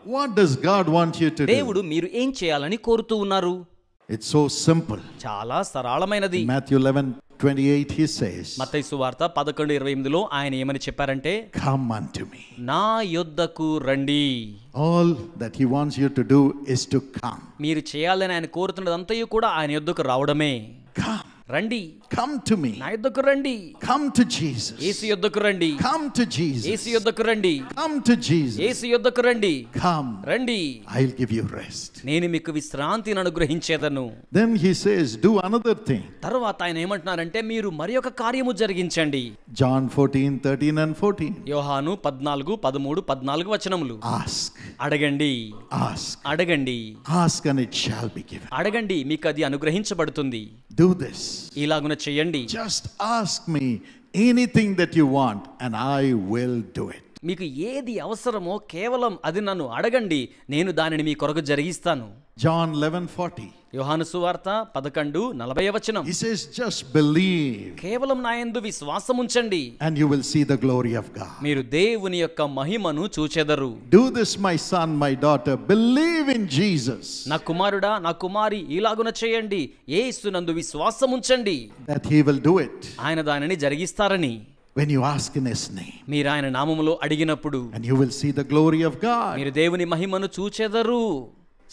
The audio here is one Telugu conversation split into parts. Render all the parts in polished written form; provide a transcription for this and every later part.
What does God want you to do? దేవుడు మీరు ఏం చేయాలని కోరుతూ ఉన్నారు? It's so simple. చాలా సరళమైనది. Matthew 11:28 he says, మత్తయి సువార్త 11:28లో ఆయన ఏమని చెప్పారంటే, come unto me. నా యొద్దకు రండి. All that he wants you to do is to come. మీరు చేయాలని ఆయన కోరుతున్నదంతయు కూడా ఆయన యొద్దకు రావడమే. Come. రండి. Come to me. నా యొద్దకు రండి. Come to Jesus. యేసు యొద్దకు రండి. Come to Jesus. యేసు యొద్దకు రండి. Come to Jesus. యేసు యొద్దకు రండి. Come. రండి. I'll give you rest. నేను మీకు విశ్రాంతిని అనుగ్రహించేదను. Then he says, do another thing. తర్వాత ఆయన ఏమంటున్నారంటే, మీరు మరి ఒక కార్యము జరిగించండి. John 14:13 and 14. యోహాను 14, 13, 14 వచనములు. Ask. అడగండి. Ask. అడగండి. Ask and it shall be given. అడగండి, మీకు అది అనుగ్రహించబడుతుంది. Do this. ఇలాగున చెయ్యండి. Just ask me anything that you want and I will do it. మీకు ఏది అవసరమో కేవలం అది నన్ను అడగండి, నేను దానిని మీ కొరకు జరిగిస్తాను. John 11:40. యోహాను సువార్త 11:40 వచనం. He says, just believe కేవలం నా యందు విశ్వాసం ఉంచండి, and you will see the glory of God. మీరు దేవుని యొక్క మహిమను చూచెదరు. Do this, my son, my daughter. Believe in Jesus. నా కుమారుడా, నా కుమారి, ఇలాగున చేయండి, యేసునందు విశ్వాసం ఉంచండి, That he will do it. ఆయన దానిని జరిగిస్తారని. When you ask in his name, మీరు ఆయన నామములో అడిగినప్పుడు and you will see the glory of God. మీరు దేవుని మహిమను చూచెదరు.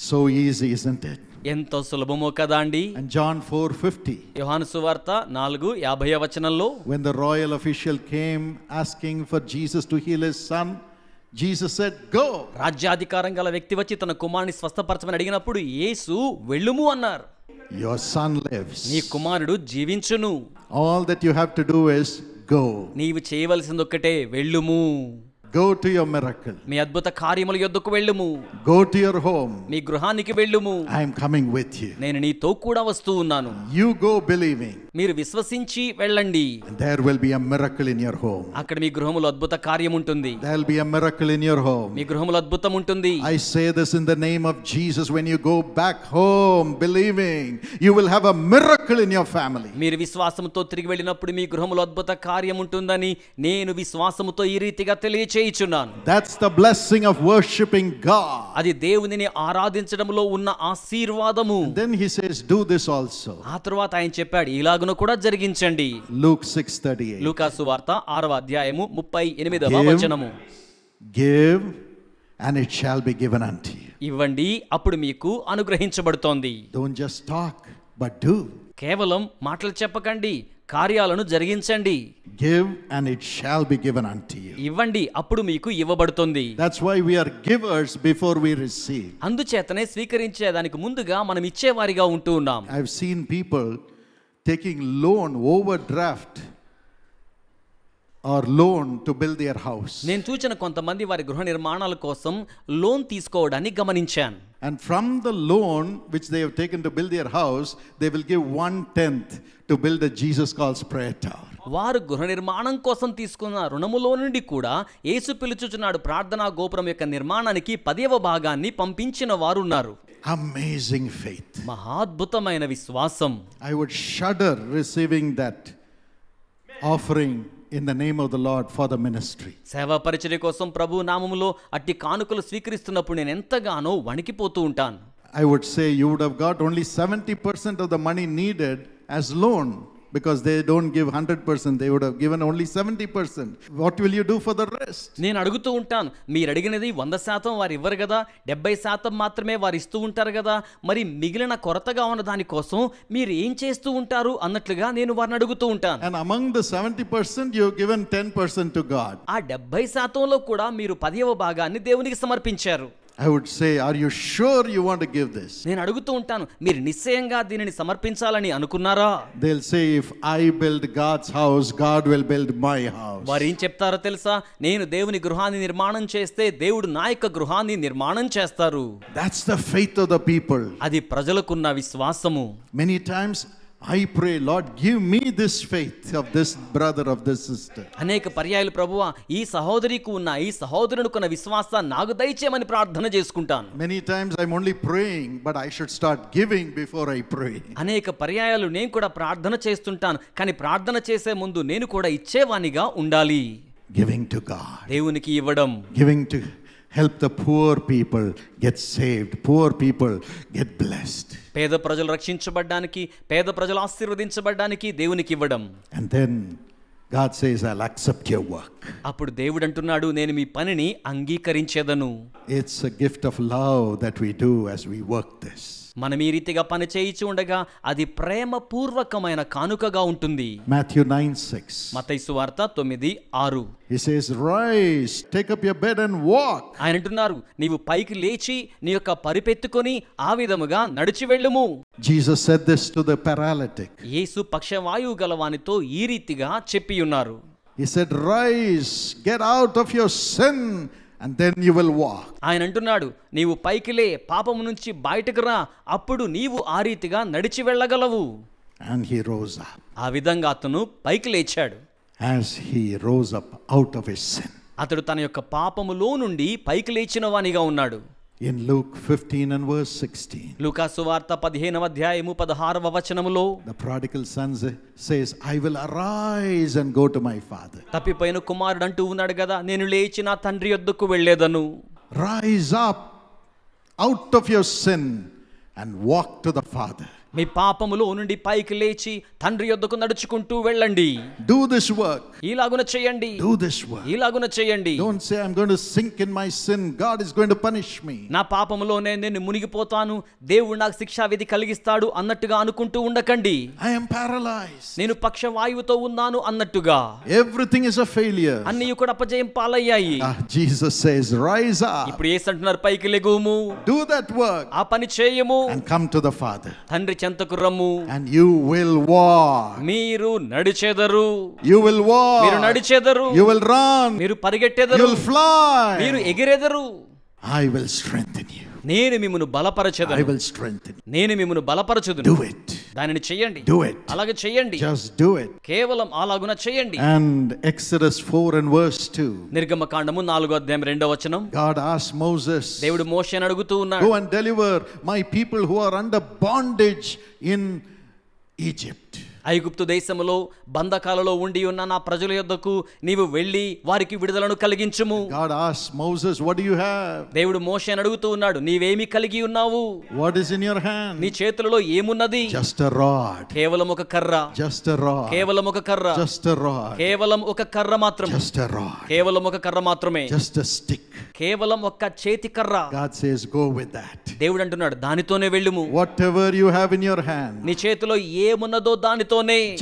So easy, isn't it? ఎంతో సులభమో కదా అండి. And John 4:50. యోహాను సువార్త 4:50 వచనంలో, When the royal official came asking for Jesus to heal his son, Jesus said, go. రాజ్యాధికారం గల వ్యక్తి వచ్చి తన కుమారుని స్వస్థపరచమని అడిగినప్పుడు యేసు వెళ్ళుము అన్నారు. Your son lives. నీ కుమారుడు జీవించును. All that you have to do is go. నీవు చేయవలసింది ఒక్కటే, వెళ్ళుము. Go to your miracle. మీ అద్భుత కార్యముల యొద్దకు వెళ్ళుము. Go to your home. మీ గృహానికి వెళ్ళుము. I am coming with you. నేను నీతో కూడా వస్తూ ఉన్నాను. You go believing. మీరు విశ్వసించి వెళ్ళండి. And there will be a miracle in your home. అక్కడ మీ గృహములో అద్భుత కార్యం ఉంటుంది. There will be a miracle in your home. మీ గృహములో అద్భుతం ఉంటుంది. I say this in the name of Jesus. When you go back home believing, you will have a miracle in your family. మీరు విశ్వాసముతో తిరిగి వెళ్ళినప్పుడు మీ గృహములో అద్భుత కార్యం ఉంటుందని నేను విశ్వాసముతో ఈ రీతిగా తెలియచేయుచున్నాను. That's the blessing of worshiping God. అది దేవునిని ఆరాధించడంలో ఉన్న ఆశీర్వాదము. And then he says, do this also. ఆ తరువాత ఆయన చెప్పాడు, ఇలాగున కూడా జరిగించండి. Luke 6:38. లూకా సువార్త 6:38 వచనము. Give and it shall be given unto you. ఇవ్వండి, అప్పుడు మీకు అనుగ్రహించబడుతోంది. Don't just talk, but do. కేవలం మాటలు చెప్పకండి, కార్యాలను జరిగించండి. Give and it shall be given unto you. ఇవ్వండి, అప్పుడు మీకు ఇవ్వబడుతుంది. That's why we are givers before we receive. అందుచేతనే స్వీకరించేదానికి ముందుగా మనం ఇచ్చేవారిగా ఉంటూ ఉన్నాం. I've seen people taking loan, overdraft or loan to build their house. నేను చూచిన కొంతమంది వారి గృహ నిర్మాణాల కోసం లోన్ తీసుకోవడాన్ని గమనించాను. And from the loan which they have taken to build their house, they will give 1/10 to build a Jesus Calls prayer tower. వారు గృహ నిర్మాణం కోసం తీసుకున్న రుణములో నుండి కూడా యేసు పిలుచుచున్నాడు ప్రార్థనా గోపురం యొక్క నిర్మాణానికి 10వ భాగాన్ని పంపించిన వారు ఉన్నారు. Amazing faith. మహాద్భుతమైన విశ్వాసం. I would shudder receiving that offering in the name of the Lord for the ministry. సేవా పరిచర్య కోసం ప్రభు నామములో అట్టి కానుకలు స్వీకరిస్తున్నప్పుడు నేను ఎంతగానో వణికిపోతూ ఉంటాను. I would say you would have got only 70% of the money needed as loan, because they don't give 100%, they would have given only 70%. What will you do for the rest? నేను అడుగుతూ ఉంటాను, మీరు అడిగినది 100% వారు ఇవ్వరు కదా, 70% మాత్రమే వారు ఇస్తూ ఉంటారు కదా, మరి మిగిలిన కొరతగా ఉన్న దానికోసం మీరు ఏం చేస్తూ ఉంటారు అన్నట్లుగా నేను వారిని అడుగుతూ ఉంటాను. And among the 70% you have given 10% to God. ఆ 70%లో కూడా మీరు 10వ భాగాన్ని దేవునికి సమర్పించారు. I would say, are you sure you want to give this? నేను అడుగుతూ ఉంటాను, మీరు నిశ్చయంగా దీనిని సమర్పించాలని అనుకున్నారా? They'll say, if I build God's house, God will build my house. వారు ఏం చెప్తారో తెలుసా? నేను దేవుని గృహాన్ని నిర్మాణం చేస్తే దేవుడు నా యొక్క గృహాన్ని నిర్మాణం చేస్తారు. That's the faith of the people. అది ప్రజలకున్న విశ్వాసము. Many times I pray, Lord, give me this faith of this brother, of this sister. అనేక పర్యాయాలు ప్రభువా, ఈ సహోదరికి ఉన్న, ఈ సహోదరునికున్న విశ్వాసాన్ని నాకు దయచేయమని ప్రార్థన చేసుకుంటాను. Many times I'm only praying, but I should start giving before I pray. అనేక పర్యాయాలు నేను కూడా ప్రార్థన చేస్తుంటాను, కానీ ప్రార్థన చేసే ముందు నేను కూడా ఇచ్చేవానిగా ఉండాలి. Giving to God. దేవునికి ఇవ్వడం. Giving to Help the poor people get saved. Poor people get blessed. పేద ప్రజలు రక్షించబడ్డానికి, పేద ప్రజలు ఆశీర్వదించబడ్డానికి దేవునికి ఇవ్వడం. And then God says, I'll accept your work. అప్పుడు దేవుడు అంటున్నాడు, నేను మీ పనిని అంగీకరించేదను. It's a gift of love that we do as we work this. మనం ఈ రీతిగా పని చేయించి ఉండగా అది ప్రేమ పూర్వకమైన కానుకగా ఉంటుంది. Matthew 9:6. మత్తయి సువార్త 9:6. He says, rise, take up your bed and walk. ఆయన అంటున్నారు, నీవు పైకి లేచి నీ యొక్క పరిపెత్తుకొని ఆ విధముగా నడిచి వెళ్ళుము. Jesus said this to the paralytic. యేసు పక్షవాయువు గలవానితో ఈ రీతిగా చెప్పి ఉన్నారు. He said, rise, get out of your sin, and then you will walk. ఆయన అంటున్నాడు, నీవు పైకి లే, పాపము నుంచి బయటకు రా, అప్పుడు నీవు ఆ రీతిగా నడిచి వెళ్ళగలవు. And he rose up. ఆ విధంగా అతను పైకి లేచాడు. As he rose up out of his sin. అతడు తన యొక్క పాపములో నుండి పైకి లేచిన వానిగా ఉన్నాడు. In Luke 15 and verse 16. లూకా సువార్త 15:16 The prodigal son says, I will arise and go to my father. తప్పిపోయిన కుమారుడు అంటూ ఉన్నాడు కదా, నేను లేచి నా తండ్రి యొద్దకు వెళ్ళేదను. Rise up out of your sin and walk to the father. మీ పాపములో నుండి పైకి లేచి తండ్రి యొద్దకు నడుచుకుంటూ వెళ్ళండి. Do this work. ఇలాగున చేయండి. Do this work. ఇలాగున చేయండి. Don't say I'm going to sink in my sin. God is going to punish me. నా పాపములోనే నేను మునిగిపోతాను, దేవుడు నాకు శిక్షా విధి కలిగిస్తాడు అన్నట్టుగా అనుకుంటూ ఉండకండి. I am paralyzed. నేను పక్షవాయువుతో ఉన్నాను అన్నట్టుగా. Everything is a failure. అన్నీ కూడా అపజయం పాలయ్యాయి. Jesus says, rise up. ఇప్పుడు యేసు అంటున్నారు, పైకి లెగుము. Do that work. ఆ పని చేయము. And come to the Father. తండ్రి చెంతకు రమ్ము. And you will walk. మీరు నడిచెదరు. You will walk. మీరు నడిచెదరు. You will run. మీరు పరిగెట్టెదరు. You will fly. మీరు ఎగిరెదరు. I will strengthen you. నేను మిమ్మును బలపరచెదను. I will strengthen you. నేను మిమ్మును బలపరచుదును. Do it. దానిని చేయండి. Do it. అలాగే చేయండి. Just do it. కేవలం అలాగున చేయండి. And Exodus 4 and verse 2. నిర్గమకాండము 4:2 God asked Moses, దేవుడు మోషేను అడుగుతూ ఉన్నాడు, go and deliver my people who are under bondage in Egypt. ఐగుప్తు దేశములో బంధకాలలో ఉండి ఉన్న నా ప్రజల యొద్దకు నీవు వెళ్ళి వారికి విడుదలను కలిగించుము. God asked Moses, what do you have? దేవుడు మోషేను అడుగుతూ ఉన్నాడు, నీవేమి కలిగి ఉన్నావు? What is in your hand? నీ చేతులలో ఏమున్నది? Just a rod. కేవలం ఒక కర్ర. Just a rod. కేవలం ఒక కర్ర. Just a rod. కేవలం ఒక కర్ర మాత్రమే. Just a rod. కేవలం ఒక కర్ర మాత్రమే. Just a stick. కేవలం ఒక చేతి కర్ర. God says, go with that. దేవుడు అంటున్నాడు, దానితోనే వెళ్ళుము. Whatever you have in your hand, నీ చేతిలో ఏమున్నదో దానితోనే,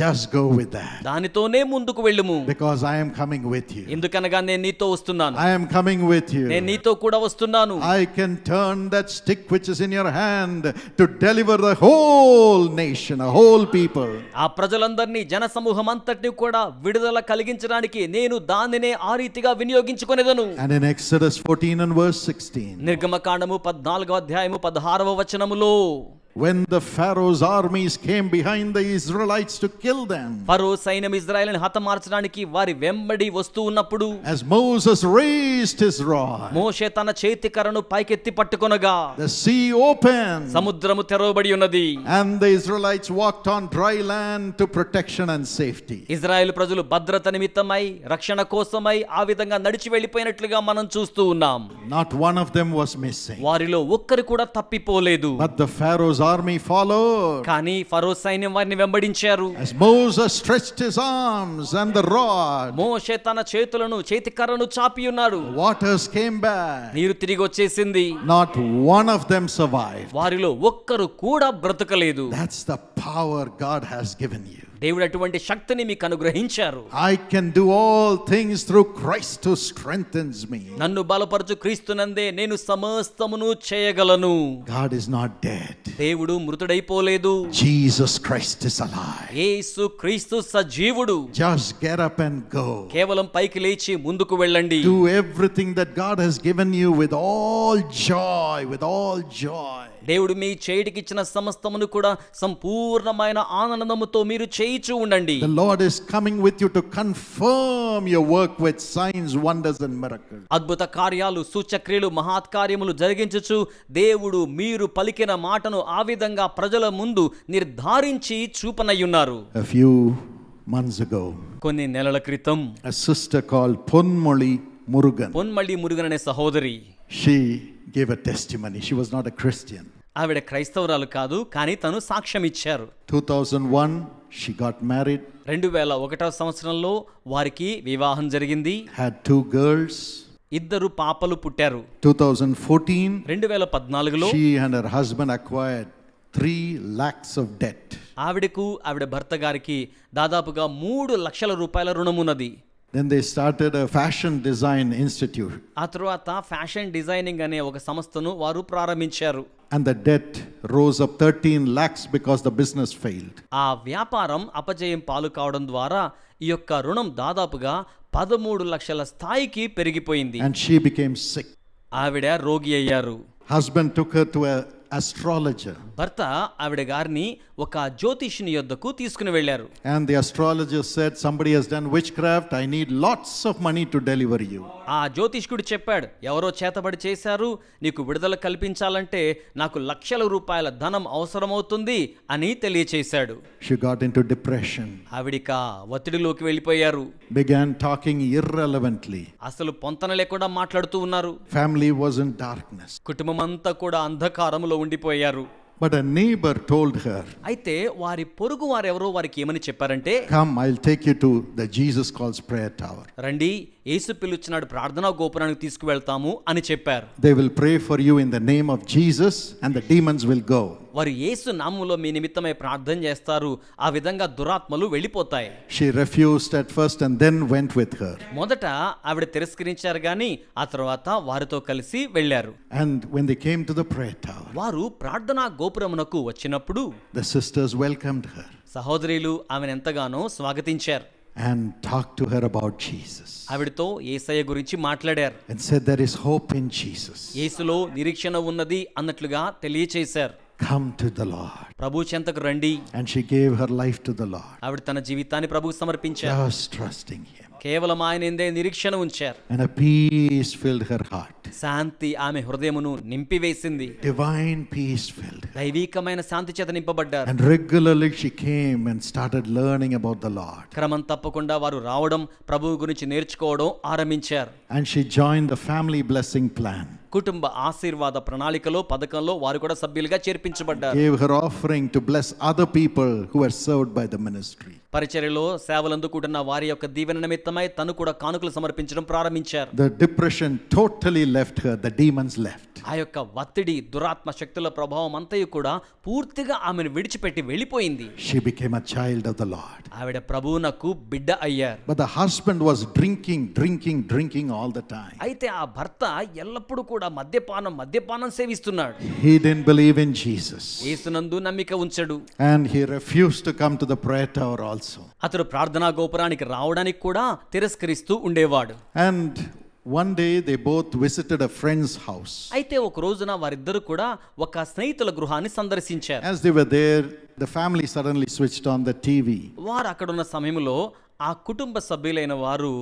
just go with that. దానితోనే ముందుకు వెళ్ళుము. Because I am coming with you. ఎందుకనగా నేను నీతో వస్తున్నాను. I am coming with you. నేను నీతో కూడా వస్తున్నాను. I can turn that stick which is in your hand to deliver the whole nation, a whole people. ఆ ప్రజలందరినీ, జన సమూహం అంతటిని కూడా విడుదల కలిగించడానికి నేను దానినే ఆ రీతిగా వినియోగించుకొనేదను. And in Exodus 14 and verse 16. నిర్గమకాండము 14:16 When the Pharaoh's armies came behind the Israelites to kill them, ఫరో సైన్యం ఇశ్రాయేలును హతమార్చడానికి వారి వెంబడి వస్తూ ఉన్నప్పుడు, as Moses raised his rod, మోషే తన చేతి కర్రను పైకెత్తి పట్టుకొనగా the sea opened, సముద్రము తెరవబడి ఉన్నది. and the Israelites walked on dry land to protection and safety. ఇశ్రాయేలు ప్రజలు భద్రత నిమిత్తమై, రక్షణ కోసమై ఆ విధంగా నడిచి వెళ్ళిపోయినట్లుగా మనం చూస్తూ ఉన్నాం. Not one of them was missing. వారిలో ఒక్కరు కూడా తప్పిపోలేదు. But the Pharaoh's army followed. కానీ ఫరో సైన్యం వారిని వెంబడించారు. As Moses stretched his arms and the rod, మోషే తన చేతులను, చేతి కర్రను చాపి ఉన్నాడు. waters came back. నీరు తిరిగి వచ్చేసింది. Not one of them survived. వారిలో ఒక్కరు కూడా బ్రతకలేదు. That's the power God has given you. దేవుడు అటువంటి శక్తిని మీకు అనుగ్రహించారు. I can do all things through Christ who strengthens me. నన్ను బలపరచు క్రీస్తునందే నేను సమస్తమును చేయగలను. God is not dead. దేవుడు మృతుడైపోలేదు. Jesus Christ is alive. యేసు క్రీస్తు సజీవుడు. Just get up and go. కేవలం పైకి లేచి ముందుకు వెళ్ళండి. Do everything that God has given you with all joy, with all joy. దేవుడు మీ చేతికి ఇచ్చిన సమస్తమును కూడా సంపూర్ణమైన ఆనందముతో మీరు చేయిచూ ఉండండి. The Lord is coming with you to confirm your work with signs, wonders and miracles. అద్భుత కార్యాలు, సూచక్రియలు, మహత్కార్యములు జరిగించుచు దేవుడు మీరు పలికిన మాటను ఆ విధంగా ప్రజల ముందు నిర్ధారించి చూపనయ్యున్నారు. A few months ago, కొన్ని నెలల క్రితం a sister called Ponmoli Murugan, పొన్మళ్ళి Murugan అనే సహోదరి She gave a testimony. She was not a Christian. ఆవిడ క్రైస్తవురాలు కాదు, కానీ తను సాక్ష్యం ఇచ్చారు. 2001 she got married. 2001వ సంవత్సరంలో వారికి వివాహం జరిగింది. Had 2 girls. 2 పాపలు పుట్టారు. 2014 2014లో she and her husband acquired 3 lakhs of debt. ఆవిడ భర్త గారికి దాదాపుగా 3 లక్షల రూపాయల రుణం ఉన్నది. Then they started a fashion design institute. ఆ తర్వాత ఫ్యాషన్ డిజైనింగ్ అనే ఒక సంస్థను వారు ప్రారంభించారు. And the debt rose up 13 lakhs because the business failed. ఆ వ్యాపారం అపజయం పాలు కావడం ద్వారా ఈ యొక్క రుణం దాదాపుగా 13 లక్షల స్థాయికి పెరిగిపోయింది. And she became sick. ఆవిడ రోగి అయ్యారు. Husband took her to an astrologer. భర్త ఆవిడ గారిని ఒక జ్యోతిష్యుని యొద్దకు తీసుకుని వెళ్ళారు. And the astrologer said, somebody has done witchcraft. I need lots of money to deliver you. ఆ జ్యోతిష్కుడు చెప్పాడు, ఎవరో చేతబడి చేశారు, నీకు విడుదల కల్పించాలంటే నాకు లక్షల రూపాయల ధనం అవసరమవుతుంది అని తెలియచేశాడు. She got into depression. ఆవిడిక ఒత్తిడిలోకి వెళ్ళిపోయారు. Began talking irrelevantly. అసలు పొంతన లేకుండా మాట్లాడుతూ ఉన్నారు. Family was in darkness. కుటుంబం అంతా కూడా అంధకారంలో ఉండిపోయారు. But a neighbor told her, అయితే వారి పొరుగు వారెవరో వారికి ఏమని చెప్పారంటే, come, I'll take you to the Jesus Calls prayer tower. రండి, యేసు పిలుచున్నాడు ప్రార్థనా గోపురానికి తీసుకువెళ్తాము అని చెప్పారు. They will pray for you in the name of Jesus and the demons will go. వారు యేసు నామములో మీ నిమిత్తమై ప్రార్థన చేస్తారు, ఆ విధంగా దురాత్మలు వెళ్ళిపోతాయి. She refused at first and then went with her. మొదట ఆవిడ తిరస్కరించారు, గాని ఆ తర్వాత వారితో కలిసి వెళ్ళారు. And when they came to the prayer tower, వారు ప్రార్థనా గోపురమునకు వచ్చినప్పుడు the sisters welcomed her సహోదరులు ఆమెను ఎంతగానో స్వాగతించారు. and talked to her about Jesus. ఆవిడతో యేసయ్య గురించి మాట్లాడారు. And said there is hope in Jesus. యేసులో నిరీక్షణ ఉన్నది అన్నట్లుగా తెలియచేశారు. Come to the Lord. ప్రభు చెంతకు రండి. And she gave her life to the Lord. ఆవిడ తన జీవితాన్ని ప్రభువుకు సమర్పించారు. Just trusting Him. కేవలం ఆయన ఎందే నిరీక్షణ ఉంచారు. And a peace filled her heart. శాంతి ఆమె హృదయమును నింపివేసింది. Divine peace filled her. దైవికమైన శాంతి చేత నింపబడ్డారు. And regularly she came and started learning about the Lord. క్రమం తప్పకుండా వారు రావడం, ప్రభువు గురించి నేర్చుకోవడం ఆరంభించారు. And she joined the family blessing plan. కుటుంబ ఆశీర్వాద ప్రణాళికలో పథకంలో వారు కూడా సభ్యులుగా చేర్పించబడ్డారు. Gave her offering to bless other people who were served by the ministry. పరిచర్యలో సేవలందుకుంటున్న వారి యొక్క దీవెన నిమిత్తమై తను కూడా కానుకలు సమర్పించడం ప్రారంభించారు. The depression totally left her. The demons left. ఆ యొక్క ఒత్తిడి, దురాత్మ శక్తుల ప్రభావం అంతయు కూడా పూర్తిగా ఆమెను విడిచిపెట్టి వెళ్ళిపోయింది. She became a child of the Lord. ఆవిడ ప్రభువునకు బిడ్డ అయ్యారు. But the husband was drinking all the time. అయితే ఆ భర్త ఎల్లప్పుడూ కూడా మద్యపానం సేవిస్తున్నాడు. He didn't believe in Jesus. యేసునందు నమ్మిక ఉంచడు. And he refused to come to the prayer tower also. అతడు ప్రార్థనా గోపురానికి రావడానికి కూడా తిరస్కరిస్తూ ఉండేవాడు. And one day they both visited a friend's house. అయితే ఒక రోజున వారిద్దరు కూడా ఒక స్నేహితుల గృహాన్ని సందర్శించారు. As they were there, the family suddenly switched on the TV. వారు అక్కడున్న సమయంలో ఆ కుటుంబ సభ్యులైన వారు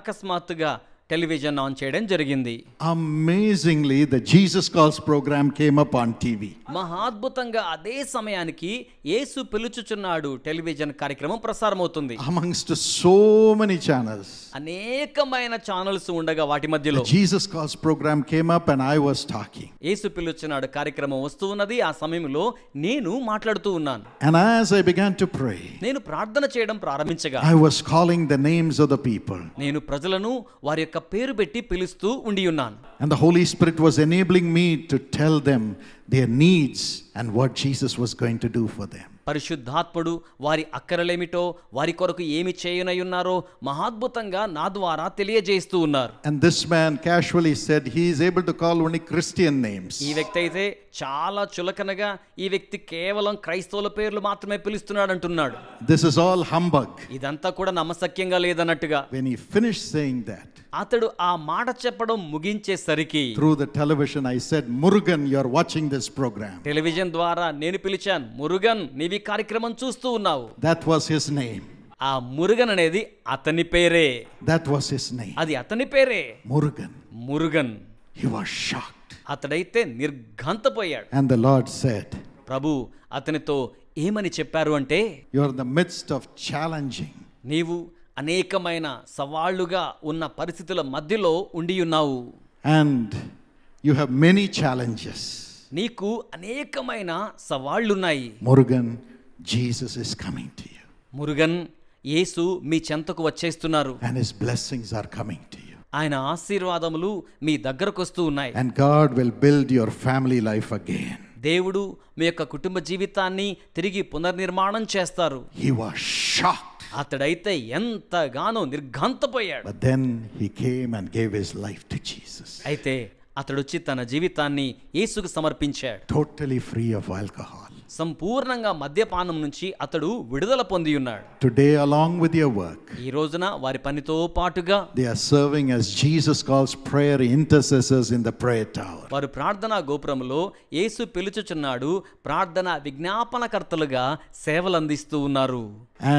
అకస్మాత్తుగా టెలివిజన్ ఆన్ చేయడం జరిగింది. Amazingly, the Jesus Calls program came up on TV. మహాద్భుతంగా అదే సమయానికి యేసు పిలుచుచున్నాడు టెలివిజన్ కార్యక్రమం ప్రసారమవుతుంది. Amongst so many channels, అనేకమైన ఛానల్స్ ఉండగా వాటి మధ్యలో the Jesus Calls program came up and I was talking. యేసు పిలుచున్నాడు కార్యక్రమం వస్తూ ఉన్నది. ఆ సమయంలో నేను మాట్లాడుతూ ఉన్నాను. And as I began to pray, నేను ప్రార్థన చేయడం ప్రారంభించగా I was calling the names of the people. నేను ప్రజలను వారి యొక్క పేరు పెట్టి పిలుస్తూ ఉండి ఉన్నాను. And the Holy Spirit was enabling me to tell them their needs and what Jesus was going to do for them. పరిశుద్ధాత్ముడు వారి అక్కరలేమిటో, వారి కొరకు ఏమి చేయనై ఉన్నారో మహాద్భుతంగా నా ద్వారా తెలియజేస్తూ ఉన్నారు. And this man casually said he is able to call only Christian names. ఈ వ్యక్తి అయితే చాలా చులకనగా ఈ వ్యక్తి కేవలం క్రైస్తవుల పేర్లు మాత్రమే పిలుస్తున్నాడు అంటున్నాడు. This is all humbug. ఇదంతా కూడా నమ్మశక్యంగా లేదన్నట్టుగా. When he finished saying that, అతడు ఆ మాట చెప్పడం ముగించేసరికి through the television I said, Murugan, you are watching this program. Television ద్వారా నేను పిలిచాను, మురుగన్ నీవి కార్యక్రమం చూస్తూ ఉన్నావు. That was his name. ఆ మురుగన్ అనేది అతని పేరే. That was his name. అది అతని పేరే, Murugan. Murugan. He was shocked. అతడైతే నిర్ఘాంతపోయాడు. And the Lord said, ప్రభు అతనితో ఏమని చెప్పారు అంటే, you are in the midst of challenging. నీవు అనేకమైన సవాళ్లుగా ఉన్న పరిస్థితుల మధ్యలో ఉండి ఉన్నావు. And You have many challenges. నీకు అనేకమైన సవాళ్లున్నాయి. Murugan, Jesus is coming to you. Murugan, యేసు మీ చెంతకు వచ్చేస్తున్నారు. And his blessings are coming to you. ఆయన ఆశీర్వాదములు మీ దగ్గరకు వస్తూ ఉన్నాయి. And God will build your family life again. దేవుడు మీ యొక్క కుటుంబ జీవితాన్ని తిరిగి పునర్నిర్మాణం చేస్తారు. He was shocked. అతడైతే ఎంతగానో నిర్ఘాంతపోయాడు. But then he came and gave his life to Jesus. అయితే అతడొచ్చి తన జీవితాన్ని యేసుకు సమర్పించాడు. Totally free of alcohol. సంపూర్ణంగా మద్యపానం నుంచి అతడు విడుదల పొంది ఉన్నాడు. Today, along with your work, ఈ రోజున వారి పనితో పాటుగా they are serving as Jesus calls prayer intercessors in the prayer tower. వారు ప్రార్థనా గోపురములో యేసు పిలుచుచున్నాడు ప్రార్థన విజ్ఞాపనకర్తలుగా సేవలు అందిస్తూ ఉన్నారు.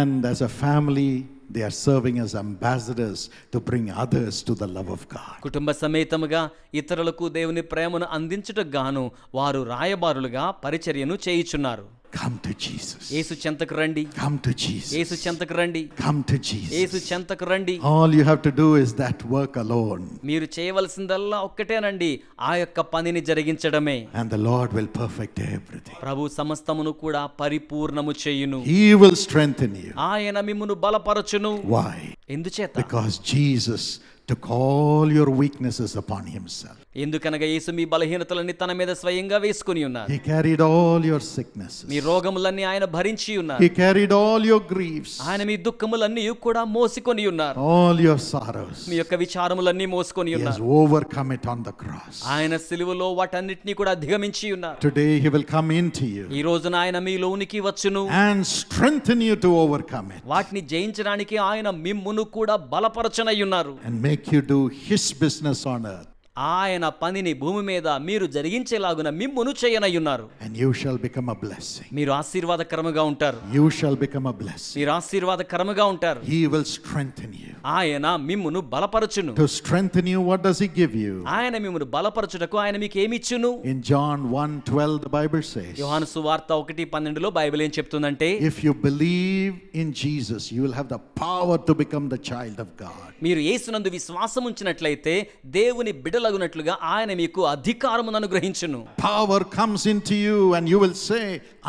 And as a family, they are serving as ambassadors to bring others to the love of God. కుటుంబ సమేతముగా ఇతరులకు దేవుని ప్రేమను అందించుటకు గాను వారు రాయబారులుగా పరిచర్యను చేయుచున్నారు. Come to Jesus. యేసు చెంతకు రండి. Come to Jesus. యేసు చెంతకు రండి. Come to Jesus. యేసు చెంతకు రండి. All you have to do is that work alone. మీరు చేయవలసిందల్లా ఒక్కటేనండి, ఆ యొక్క పనిని జరిగించడమే. And the Lord will perfect everything. ప్రభు సమస్తమును కూడా పరిపూర్ణము చేయును. He will strengthen you. ఆయన మిమ్మును బలపరచును. Why? ఎందుచేత? Because Jesus took all your weaknesses upon himself. ఎందుకనగా యేసు మీ బలహీనతలన్నీ తన మీద స్వయంగా వేసుకుని ఉన్నారు. He carried all your sicknesses. మీ రోగములన్నీ ఆయన భరించి ఉన్నారు. He carried all your griefs. ఆయన మీ దుఃఖములన్నీ కూడా మోసుకొని ఉన్నారు. All your sorrows. మీ యొక్క విచారములన్నీ మోసుకొని He has ఉన్నారు. overcome it on the cross. ఆయన సిలువలో వాటన్నిటిని కూడా అధిగమించి ఉన్నారు. Today he will come into you ఈ రోజున ఆయన మీలోనికి వచ్చును. and strengthen you to overcome it. వాటిని జయించడానికి ఆయన మిమ్మును కూడా బలపరచనై ఉన్నారు. And make you do his business on earth. ఆయన పనిని భూమి మీద మీరు జరిగించేలాగున మిమ్మును చేయనయ్యున్నారు. And you shall become a blessing. మీరు ఆశీర్వాదకరముగా ఉంటారు. You shall become a blessing. మీరు ఆశీర్వాదకరముగా ఉంటారు. He will strengthen you. ఆయన మిమ్మును బలపరచును. To strengthen you, what does he give you? ఆయన మిమ్మును బలపరచుటకు ఆయన మీకు ఏమి ఇచ్చును? In John 1:12 the Bible says, యోహాను సువార్త 1:12లో బైబిల్ ఏం చెప్తుందంటే, if you believe in Jesus, you will have the power to become the child of God. మీరు యేసునందు విశ్వాసం ఉంచినట్లయితే దేవుని బిడ్డలగునట్లుగా ఆయన మీకు అధికారమును అనుగ్రహించును. Power comes into you and you will say,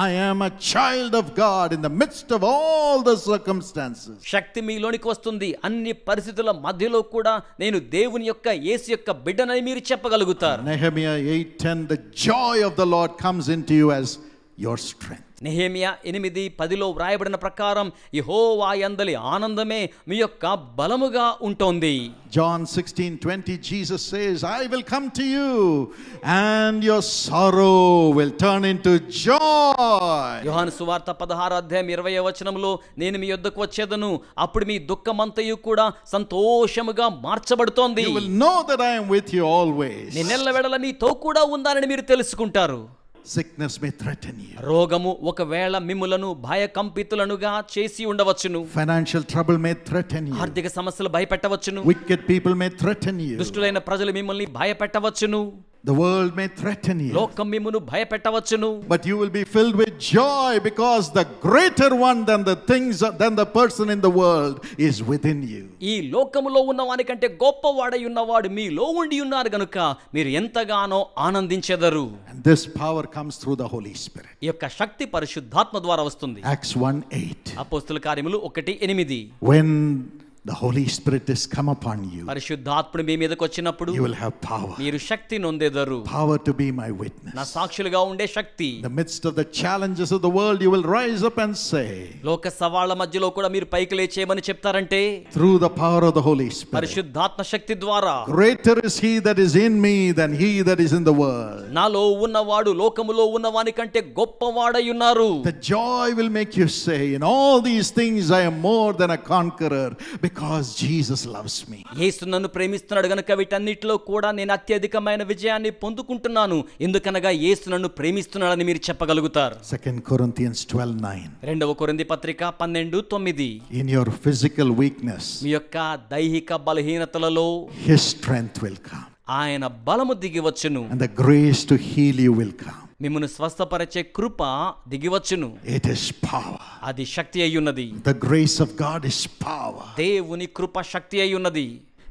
I am a child of God in the midst of all the circumstances. శక్తి మీలోనికి వస్తుంది. అన్ని పరిస్థితుల మధ్యలో కూడా నేను దేవుని యొక్క యేసు యొక్క బిడ్డనని మీరు చెప్పగలుగుతారు. Nehemiah 8:10, the joy of the Lord comes into you as your strength. Nehemiah 8:10లో వ్రాయబడిన ప్రకారం యెహోవా యందలి ఆనందమే మీ యొక్క బలముగా ఉంటోంది. John 16:20 Jesus says, I will come to you and your sorrow will turn into joy. యోహాను సువార్త 16:20 నేను మీ యొద్దకు వచ్చేదను, అప్పుడు మీ దుఃఖమంతయు కూడా సంతోషముగా మార్చబడుతోంది. You will know that I am with you always. నేనెల్లవేళలా మీతో కూడా ఉండాలని మీరు తెలుసుకుంటారు. Sickness may threaten you. రోగము ఒకవేళ మిమ్ములను భయకంపితులనుగా చేసి ఉండవచ్చును. Financial trouble may threaten you. ఆర్థిక సమస్యలు భయపెట్టవచ్చును. Wicked people may threaten you. దుష్టులైన ప్రజలు మిమ్మల్ని భయపెట్టవచ్చును. The world may threaten you. లోకం మిమ్మును భయపెట్టవచ్చును. But you will be filled with joy because the greater one than the things than the person in the world is within you. ఈ లోకములో ఉన్నవాని కంటే గొప్పవాడై ఉన్నవాడు మీలో ఉండి ఉన్నారు గనుక మీరు ఎంతగానో ఆనందించెదరు. And this power comes through the Holy Spirit. ఈ యొక్క శక్తి పరిశుద్ధాత్మ ద్వారా వస్తుంది. Acts 1:8. అపోస్తల కార్యములు 1:8. When the Holy Spirit is come upon you, పరిశుద్ధాత్ముడు మీ మీదకి వచ్చినప్పుడు you will have power. మీరు శక్తి నొందెదరు. Power to be my నా witness. సాక్షులుగా ఉండే శక్తి. In the midst of the challenges of the world, you will rise up and say, లోక సవాళ్ల మధ్యలో కూడా మీరు పైకి లేచేయమని చెప్తారంటే through the power of the Holy Spirit, పరిశుద్ధాత్మ శక్తి ద్వారా, greater is he that is in me than he that is in the world. నాలో ఉన్నవాడు లోకములో ఉన్నవాని కంటే గొప్పవాడై ఉన్నారు. The joy will make you say, in all these things I am more than a conqueror because Jesus loves me. యేసు నన్ను ప్రేమిస్తున్నాడు గనుక వీటన్నిటిలో కూడా నేను అత్యధికమైన విజయాన్ని పొందుకుంటున్నాను. ఎందుకనగా యేసు నన్ను ప్రేమిస్తున్నాడని మీరు చెప్పగలుగుతారు. 2 Corinthians 12:9. 2 కొరింథీ పత్రిక 12:9. In your physical weakness, మీ యొక్క దైహిక బలహీనతలలో his strength will come. ఆయన బలము దిగి వచ్చును. And the grace to heal you will come. మిమ్మును స్వస్థపరిచే కృప దిగివచ్చును. It is power. అది శక్తి అయి ఉన్నది. The grace of God is power. దేవుని కృప శక్తి అయి ఉన్నది.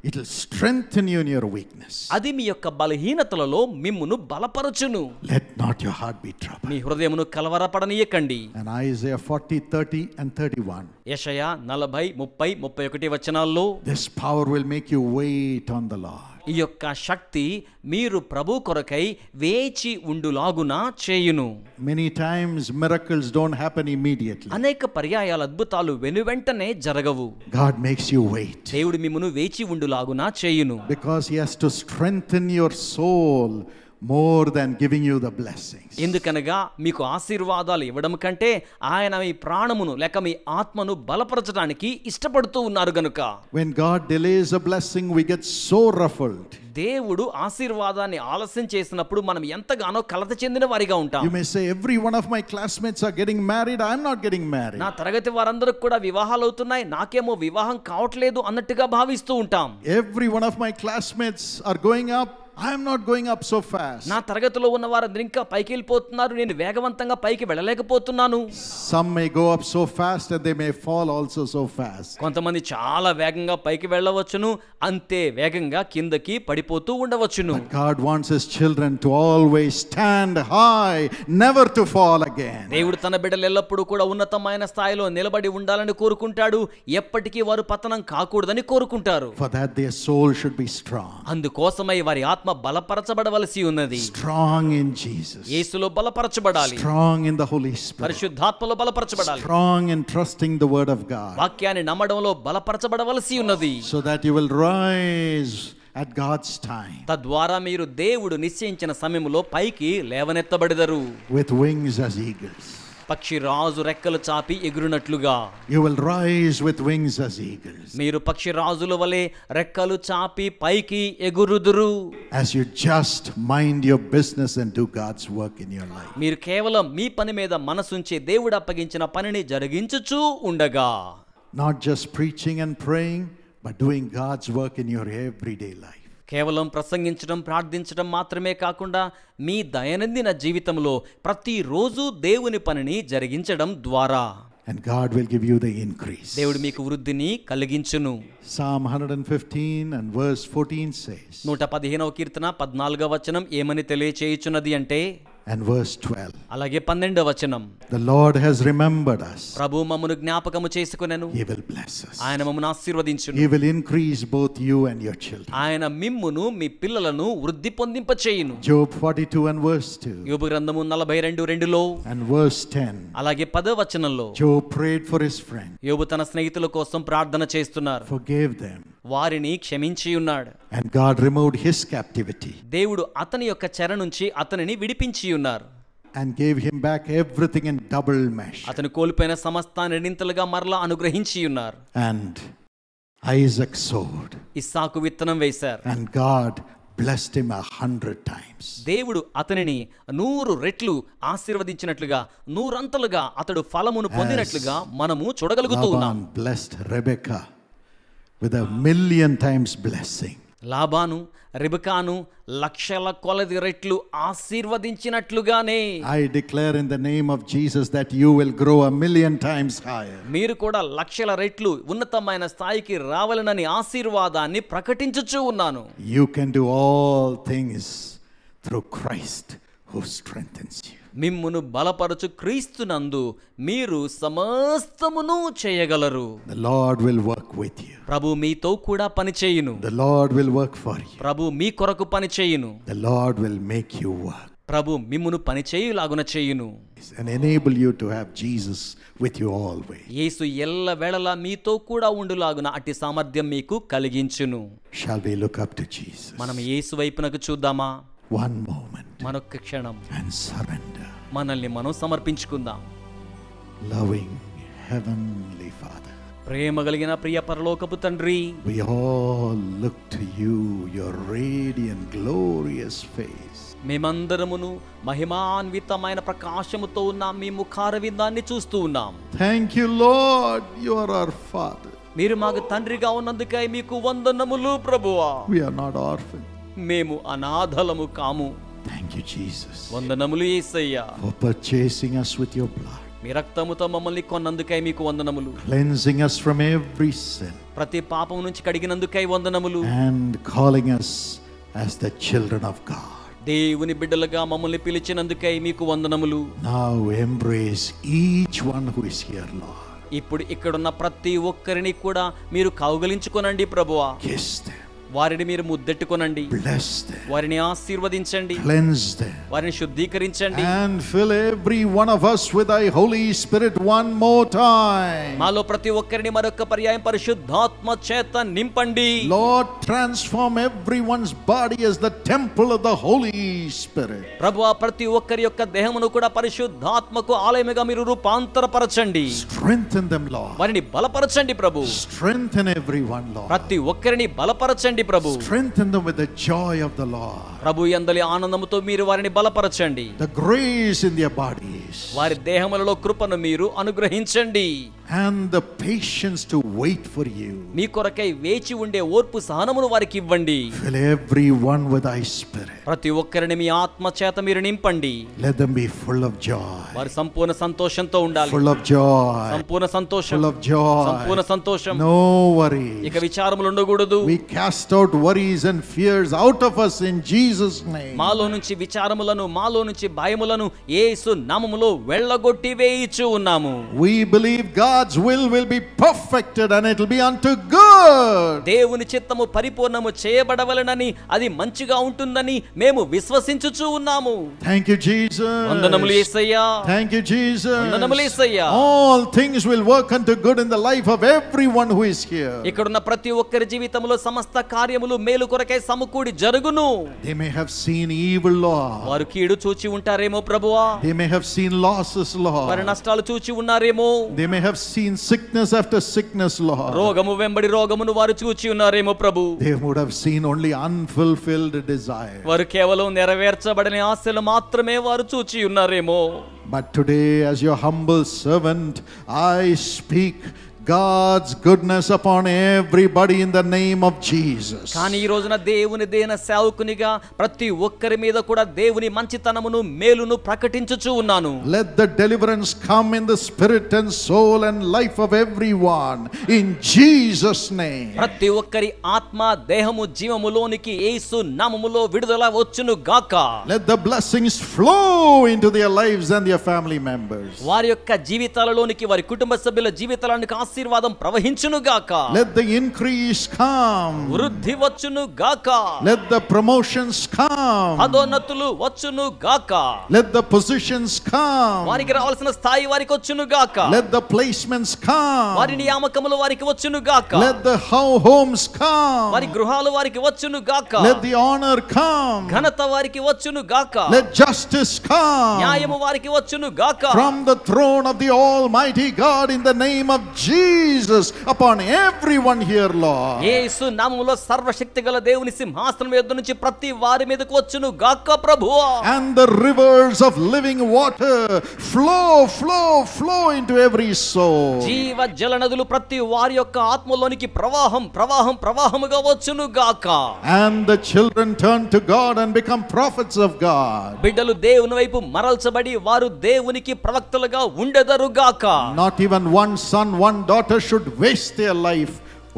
It will strengthen you in your weakness. అది మీ యొక్క బలహీనతలలో మిమ్మును బలపరచును. Let not your heart be troubled. మీ హృదయమును కలవరపడనీయకండి. And Isaiah 40, 30 and 31. యెషయా 40, 30, 31 వచనాల్లో This power will make you wait on the Lord. ఈ యొక్క శక్తి మీరు ప్రభు కొరకై వేచి ఉండులాగున చేయును. Many times miracles don't happen immediately. అనేక పర్యాయాల అద్భుతాలు వెనువెంటనే జరగవు. God makes you wait. దేవుడు మిమ్మును వేచి ఉండులాగున చేయును. Because he has to strengthen your soul more than giving you the blessings. ఎందుకనగా మీకు ఆశీర్వాదాలు ఇవ్వడం కంటే ఆయన మీ ప్రాణమును లేక మీ ఆత్మను బలపరచడానికి ఇష్టపడుతూ ఉన్నారు గనుక. When God delays a blessing, we get so ruffled. దేవుడు ఆశీర్వాదాన్ని ఆలస్యం చేసినప్పుడు మనం ఎంతగానో కలత చెందిన వారిగా ఉంటాం. You may say, every one of my classmates are getting married, I am not getting married. నా తరగతి వారందరికి కూడా వివాహాలు అవుతున్నాయి, నాకేమో వివాహం కావట్లేదు అన్నట్టుగా భావిస్తూ ఉంటాం. Every one of my classmates are going up, I am not going up so fast. నా తరగతిలో ఉన్న వారందరూ ఇంకా పైకి వెళ్ళిపోతున్నారు, నేను వేగవంతంగా పైకి వెళ్ళలేకపోతున్నాను. Some may go up so fast and they may fall also so fast. కొంతమంది చాలా వేగంగా పైకి వెళ్ళవచ్చును, అంతే వేగంగా కిందకి పడిపోతూ ఉండవచ్చును. But God wants his children to always stand high, never to fall again. దేవుడు తన బిడ్డలు ఎల్లప్పుడూ కూడా ఉన్నతమైన స్థాయిలో నిలబడి ఉండాలని కోరుకుంటాడు. ఎప్పటికీ వారు పతనం కాకూడదని కోరుకుంటారు. For that their soul should be strong. అందుకోసమై వారి ఆత్మ బలపరచబడవలసి ఉన్నది. Strong in Jesus. యేసులో బలపరచబడాలి. Strong in the Holy Spirit. పరిశుద్ధాత్మలో బలపరచబడాలి. Strong in trusting the word of God. వాక్యాన్ని నమ్మడంలో బలపరచబడవలసి ఉన్నది. So that you will rise at God's time. తద్వారా మీరు దేవుడు నిశ్చయించిన సమయంలో పైకి లేవనెత్తబడెదరు. With wings as eagles. పక్షి రాజు రెక్కలు చాపి ఎగురునట్లుగా. You will rise with wings as eagles. మీరు పక్షి రాజుల వలె రెక్కలు చాపి పైకి ఎగురుదురు. As you just mind your business and do God's work in your life. మీరు కేవలం మీ పని మీద మనసుంచి దేవుడు అప్పగించిన పనిని జరిగించుచూ ఉండగా. Not just preaching and praying, but doing God's work in your everyday life. కేవలం ప్రసంగించడం ప్రార్థించడం మాత్రమే కాకుండా మీ దైనందిన జీవితంలో ప్రతిరోజు దేవుని పనిని జరిగించడం ద్వారా. And God will give you the increase. దేవుడు మీకు వృద్ధిని కలిగించును. Psalm 115 and verse 14 says. 115వ కీర్తన 14వ వచనం ఏమని తెలియచేయుచున్నది అంటే, and verse 12. అలాగే 12వ వచనం, The Lord has remembered us. ప్రభు మమ్మును జ్ఞాపకము చేసుకొనెను. He will bless us. ఆయన మమ్మును ఆశీర్వదించును. He will increase both you and your children. ఆయన మిమ్మును మీ పిల్లలను వృద్ధి పొందింపచేయును. Job 42 and verse 2. యోబు గ్రంథము 42:2లో and verse 10. అలాగే 10వ వచనంలో Job prayed for his friend. యోబు తన స్నేహితుల కోసం ప్రార్థన చేస్తున్నారు. Forgave them. వారిని క్షమించి ఉన్నాడు. And God removed his captivity. దేవుడు అతని యొక్క చెర నుంచి అతనిని విడిపించి ఉన్నారు. And gave him back everything in double measure. అతను కోల్పోయిన సమస్తాన్ని రెండింతలుగా మరలా అనుగ్రహించి ఉన్నారు. And Isaac sowed. ఇస్సాకు విత్తనం వేశారు. And God blessed him 100 times. దేవుడు అతనిని 100 రెట్లు ఆశీర్వదించినట్లుగా 100 అంతలుగా అతడు ఫలమును పొందినట్లుగా మనము చూడగలుగుతూ ఉన్నాం. Laban blessed Rebekah with 1,000,000 times blessing. Laban రెబెకాను లక్షల కొలది రెట్లు ఆశీర్వదించినట్లుగానే I declare in the name of Jesus that you will grow 1,000,000 times higher. మీరు కూడా లక్షల రెట్లు ఉన్నతమైన స్థాయికి రావాలనని ఆశీర్వాదాన్ని ప్రకటించుచూ ఉన్నాను. You can do all things through Christ who strengthens you. మిమ్మును బలపరచు క్రీస్తునందు మీరు సమస్తమును చేయగలరు. The Lord will work with you. ప్రభు మీతో కూడా పని చేయును. The Lord will work for you. ప్రభు మీ కొరకు పని చేయును. The Lord will make you work. ప్రభు మిమ్మును పని చేయులాగున చేయును. And enable you to have Jesus with you always. యేసు ఎల్ల వేళలా మీతో కూడా ఉండులాగున అట్టి సామర్థ్యం మీకు కలిగించును. Shall we look up to Jesus? మనం యేసు వైపునకు చూద్దామా? One moment. మరొక్క క్షణం And surrender. మనల్ని మనం సమర్పించుకుందాం. Loving Heavenly Father. ప్రేమ కలిగిన ప్రియ పరలోకపు తండ్రి, We all look to you, your radiant, glorious face. మేమందరమును మహిమాన్వితమైన ప్రకాశముతో ఉన్న మీ ముఖారవిందాన్ని చూస్తూ ఉన్నాం. Thank you, Lord. You are our Father. మీరు మాకు తండ్రిగా ఉన్నందుకై మీకు వందనములు ప్రభువా. We are not orphans. మేము అనాథలము కాము. Thank you, Jesus, వందనములు యేసయ్యా. for purchasing us with your blood. మీ రక్తముతో మమ్మల్ని కొన్నందుకై మీకు వందనములు. cleansing us from every sin ప్రతి పాపం నుంచి కడిగినందుకై వందనములు. and calling us as the children of God. దేవుని బిడ్డలుగా మమ్మల్ని పిలిచినందుకై మీకు వందనములు. Now embrace each one who is here, Lord. ఇప్పుడు ఇక్కడున్న ప్రతి ఒక్కరిని కూడా మీరు కౌగలించుకొనండి ప్రభువా. Kiss them, వారిని మీరు ముద్దెట్టుకొనండి. bless them, వారిని ఆశీర్వదించండి. cleanse them, వారిని శుద్ధీకరించండి. and fill every one of us with thy Holy Spirit one more time. మాలో ప్రతి ఒక్కరిని మరొక పర్యాయం పరిశుద్ధాత్మ చేత నింపండి. Lord, transform everyone's body as the temple of the Holy Spirit. ప్రభువా, ప్రతి ఒక్కరి యొక్క దేహమును కూడా పరిశుద్ధాత్మకు ఆలయముగా మీరు రూపాంతరపరచండి. Strengthen them, Lord. వారిని బలపరచండి ప్రభు. Strengthen everyone, Lord. ప్రతి ఒక్కరిని బలపరచండి ప్రభు. Strengthen them with the joy of the Lord. ప్రభు యందలి ఆనందముతో మీరు వారిని బలపరచండి. The grace in their bodies. వారి దేహములలో కృపను మీరు అనుగ్రహించండి. And the patience to wait for you. మీ కొరకై వేచి ఉండే ఓర్పు సహనమును వారికి ఇవ్వండి. Fill everyone with thy Spirit. ప్రతి ఒక్కరిని మీ ఆత్మ చేత మీరు నింపండి. Let them be full of joy. వారి సంపూర్ణ సంతోషంతో ఉండాలి. Full of joy. సంపూర్ణ సంతోషం. Full of joy. సంపూర్ణ సంతోషం. No worries. ఇక విచారములు ఉండకూడదు. We cast out worries and fears out of us in Jesus' name. మాలో నుంచి విచారములను, మాలో నుంచి భయములను యేసు నామములో వెళ్ళగొట్టి వేయిచు ఉన్నాము. We believe God's will be perfected and it will be unto good. దేవుని చిత్తము పరిపూర్ణము చేయబడవలెనని, అది మంచిగా ఉంటుందని మేము విశ్వసించుచు ఉన్నాము. Thank you, Jesus. వందనములు యేసయ్యా. Thank you, Jesus. వందనములు యేసయ్యా. All things will work unto good in the life of everyone who is here. ఇక్కడున్న ప్రతి ఒక్కరి జీవితంలో సమస్త కార్యములు మేలు కొరకై సమకూడి జరుగును. They may have seen evil, Lord. వారు కీడు చూచి ఉంటారేమో ప్రభువా. They may have seen losses, Lord. వారి నష్టాలు చూచి ఉన్నారేమో. They may have seen sickness after sickness, Lord. రోగము వెంబడి రోగమును వారు చూచి ఉన్నారేమో ప్రభు. They would have seen only unfulfilled desires. వారు కేవలం నెరవేర్చబడని ఆశలు మాత్రమే వారు చూచి ఉన్నారేమో. But today, as your humble servant, I speak God's goodness upon everybody in the name of Jesus. కానీ ఈ రోజున దేవుని దేన సేవకునిగా ప్రతి ఒక్కరి మీద కూడా దేవుని మంచితనమును మేలును ప్రకటించుచు ఉన్నాను. Let the deliverance come in the spirit and soul and life of everyone in Jesus' name. ప్రతి ఒక్కరి ఆత్మ దేహము జీవములోనికి యేసు నామములో విడుదల వచ్చును గాక. Let the blessings flow into their lives and their family members. వారి యొక్క జీవితాలలోనికి, వారి కుటుంబ సభ్యుల జీవితాలకు ఆశీర్వాదం ప్రవహించును గాక. Let the increase come. వృద్ధి వచ్చును గాక. Let the promotions come. పదోన్నతులు వచ్చును గాక. Let the positions come. వారికి రావాల్సిన స్థాయి వారికి వచ్చును గాక. Let the placements come. వారి నియామకములు వారికి వచ్చును గాక. Let the homes come. వారి గృహాలు వారికి వచ్చును గాక. Let the honor come. ఘనత వారికి వచ్చును గాక. Let justice come. న్యాయము వారికి వచ్చును గాక. From the throne of the Almighty God in the name of Jesus upon everyone here, Lord. యేసు నామములో సర్వశక్తిగల దేవుని సింహాసనం యొద్ద నుంచి ప్రతి వారి మీదకు వచ్చును గాక ప్రభువా. And the rivers of living water flow into every soul. జీవ జల నదులు ప్రతి వారి యొక్క ఆత్మలోనికి ప్రవాహముగా వచ్చును గాక. And the children turn to God and become prophets of God. బిడ్డలు దేవుని వైపు మరల్చబడి వారు దేవునికి ప్రవక్తలుగా ఉండెదరు గాక. Not even one son, one daughter should waste their life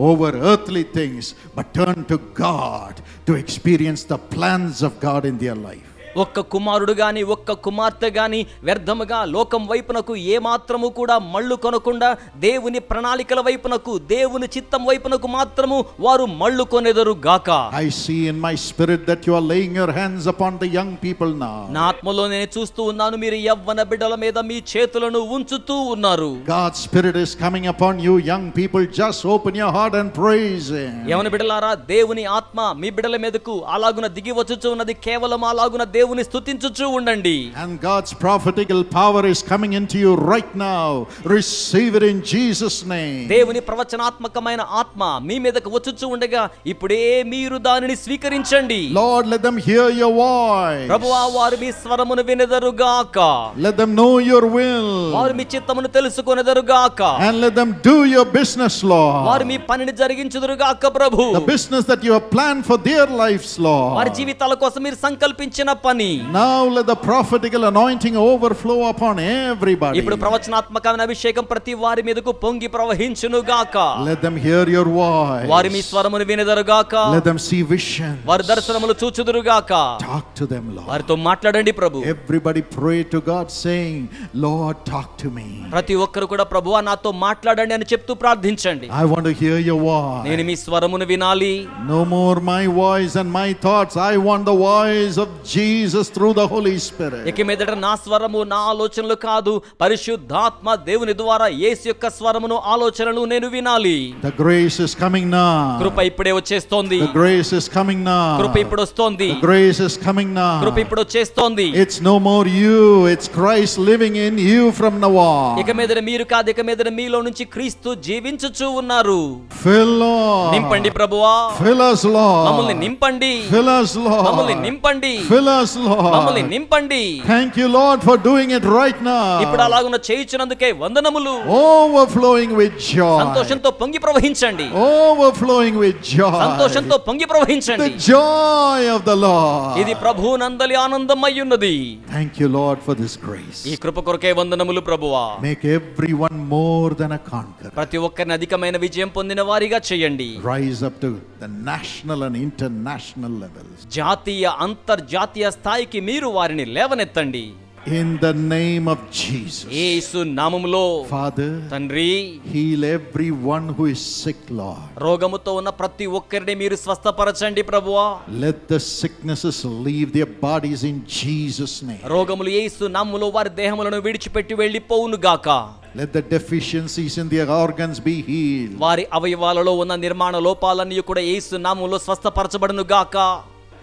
over earthly things, but turn to God to experience the plans of God in their life. ఒక్క కుమారుడు గాని ఒక్క కుమార్తె గాని వ్యర్థముగా లోకం వైపునకు ఏ మాత్రము కూడా మళ్ళు కొనకుండా దేవుని ప్రణాళికల వైపునకు, దేవుని చిత్తం వైపునకు మాత్రము వారు మళ్ళు కొనెదరు గాక. I see in my spirit that you are laying your hands upon the young people now. నా ఆత్మలో నేను చూస్తూ ఉన్నాను, మీరు యవ్వన బిడ్డల మీద మీ చేతులను ఉంచుతూ ఉన్నారు. God's spirit is coming upon you young people. Just open your heart and praise him. యవ్వన బిడ్డలారా, దేవుని ఆత్మ మీ బిడ్డల మీదకు అలాగున దిగి వచ్చుచు ఉన్నది. కేవలం అలాగున దేవుని స్తుతించుచు ఉండండి. And God's prophetical power is coming into you right now. Receive it in Jesus' name. దేవుని ప్రవచనాత్మకమైన ఆత్మ మీ మీదకు వచ్చుచు ఉండగా ఇప్పుడే మీరు దానిని స్వీకరించండి. Lord, let them hear your voice. ప్రభువా, వారు మీ స్వరమును వినెదరుగాక. Let them know your will. వారు మీ చిత్తమును తెలుసుకొనెదరుగాక. And let them do your business, Lord. వారు మీ పనిని జరిగించుదురుగాక ప్రభు. The business that you have planned for their lives, Lord. వారి జీవితాల కోసం మీరు సంకల్పించిన పని గాని. Now let the prophetical anointing overflow upon everybody. ఇప్పుడు ప్రవచనాత్మకమైన అభిషేకం ప్రతి వారి మీదకు పొంగి ప్రవహించును గాక. Let them hear your voice. వారి మీ స్వరమును వినెదరు గాక. Let them see visions. వారి దర్శనములు చూచుదురు గాక. Talk to them, Lord. వారితో మాట్లాడండి ప్రభు. Everybody pray to God saying, Lord, talk to me. ప్రతి ఒక్కరు కూడా ప్రభువా నాతో మాట్లాడండి అని చెప్తూ ప్రార్థించండి. I want to hear your voice. నేను మీ స్వరమును వినాలి. No more my voice and my thoughts. I want the voice of Jesus through the Holy Spirit. ఇక మీదట నా స్వరము నా ఆలోచనలు కాదు, పరిశుద్ధాత్మ దేవుని ద్వారా యేసు యొక్క స్వరమును ఆలోచనలు నేను వినాలి. The grace is coming now. కృప ఇప్పుడే వచ్చేస్తోంది. The grace is coming now. కృప ఇప్పుడు వస్తోంది. The grace is coming now. కృప ఇప్పుడు వచ్చేస్తోంది. It's no more you, it's Christ living in you from now on. ఇక మీదట మీరు కాదు, ఇక మీదట మీలో నుంచి క్రీస్తు జీవించుచూ ఉన్నారు. Fill, Lord. నింపండి ప్రభువా. Fill us, Lord. మమ్మల్ని నింపండి. Fill us, Lord. మమ్మల్ని నింపండి. Fill us, Lord. మమ్మల్ని నింపండి. Thank you, Lord, for doing it right now. ఇప్పుడు అలాగున్న చేయుచున్నందుకే వందనములు. Overflowing with joy. సంతోషంతో పొంగి ప్రవహించండి. Overflowing with joy. సంతోషంతో పొంగి ప్రవహించండి. The joy of the Lord. ఇది ప్రభువునందలి ఆనందం అయ్యున్నది. Thank you, Lord, for this grace. ఈ కృప కొరకే వందనములు ప్రభువా. Make everyone more than a conqueror. ప్రతి ఒక్కరిని అధికమైన విజయం పొందిన వారిగా చేయండి. Rise up to the national and international levels. జాతీయ అంతర్జాతీయ స్థాయికి మీరు వారిని లేవనెత్తండి. In the name of Jesus. యేసు నామములో Father, తండ్రి, heal everyone who is sick, Lord. రోగముతో ఉన్న ప్రతి ఒక్కరిని మీరు స్వస్థపరచండి ప్రభువా. Let the sicknesses leave their bodies in Jesus' name. రోగములు యేసు నామములో వారి దేహములను విడిచిపెట్టి వెళ్ళిపోవును గాక. Let the deficiencies in their organs be healed. వారి అవయవాలలో ఉన్న నిర్మాణ లోపాలన్నీ కూడా యేసు నామములో స్వస్థపరచబడును గాక.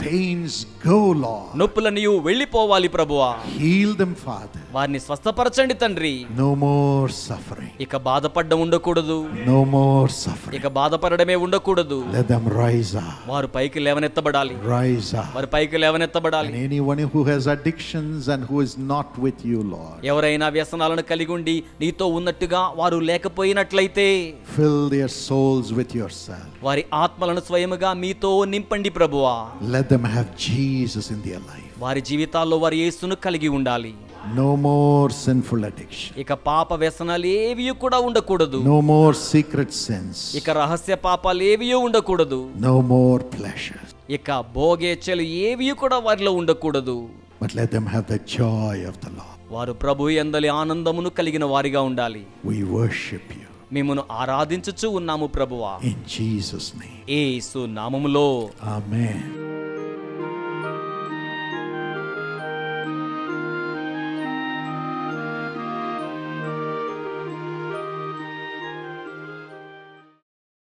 Pains go, Lord. నొప్పులన్నీ వెళ్ళిపోవాలి ప్రభువా. Heal them, Father. వారిని స్వస్థపరచండి తండ్రి. No more suffering. ఇక బాధపడడం ఉండకూడదు. No more suffering. ఇక బాధపడడమే ఉండకూడదు. Let them rise up. వారు పైకి లేవనెత్తబడాలి. Rise up. వారు పైకి లేవనెత్తబడాలి. And anyone who has addictions and who is not with you, Lord. ఎవరైనా వ్యసనాలను కలిగి ఉండి నీతో ఉన్నట్టుగా వారు లేకపోయినట్లయితే Fill their souls with yourself. వారి ఆత్మలను స్వయముగా మీతో నింపండి ప్రభువా. Let them have Jesus in their life. వారి జీవితాల్లో వారు యేసును కలిగి ఉండాలి. No more sinful addiction. ఇక పాప వ్యసనాలు ఏవి కూడా ఉండకూడదు. No more secret sins. ఇక రహస్య పాపాలు ఏవి ఉండకూడదు. No more pleasures. ఇక భోగేచ్ఛలు ఏవి కూడా వారిలో ఉండకూడదు. But let them have the joy of the Lord. వారు ప్రభువు యందలి ఆనందమును కలిగిన వారిగా ఉండాలి. We worship you. మిమ్మును ఆరాధించుచు ఉన్నాము ప్రభువా. In Jesus' name. యేసు నామములో Amen.